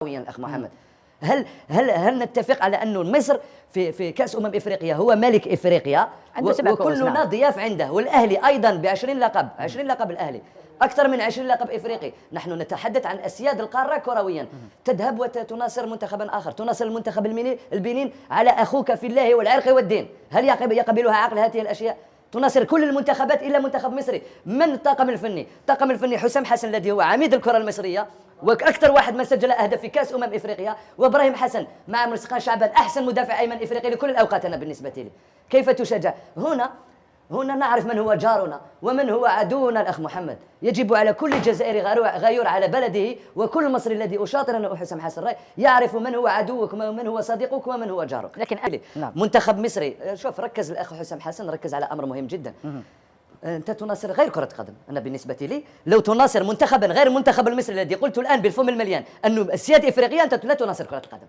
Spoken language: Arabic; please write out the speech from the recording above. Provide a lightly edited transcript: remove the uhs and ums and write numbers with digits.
اخ محمد. هل نتفق على انه مصر في كاس افريقيا هو ملك افريقيا وكلنا نعم. ضياف عنده، والاهلي ايضا ب20 لقب، 20 لقب الاهلي، اكثر من 20 لقب افريقي. نحن نتحدث عن اسياد القاره كرويا. تذهب وتناصر منتخبا اخر، تناصر المنتخب البنين على اخوك في الله والعرق والدين، هل يقبلها عقل هذه الاشياء؟ تناصر كل المنتخبات الا منتخب مصري. من الطاقم الفني؟ الطاقم الفني حسام حسن الذي هو عميد الكره المصريه واكثر واحد ما سجل اهداف في كاس افريقيا، وابراهيم حسن مع مرزقان شعبان احسن مدافع ايمن افريقي لكل الاوقات. انا بالنسبه لي كيف تشجع هنا نعرف من هو جارنا ومن هو عدونا. الاخ محمد، يجب على كل جزائري غيور على بلده وكل مصري الذي اشاطر انا حسام حسن الراي يعرف من هو عدوك ومن هو صديقك ومن هو جارك. لكن نعم. منتخب مصري، شوف ركز الاخ حسام حسن ركز على امر مهم جدا. أنت تناصر غير كرة قدم. أنا بالنسبة لي لو تناصر منتخبا غير المنتخب المصري الذي قلت الآن بالفم المليان أنه السيادة إفريقية، أنت لا تناصر كرة القدم.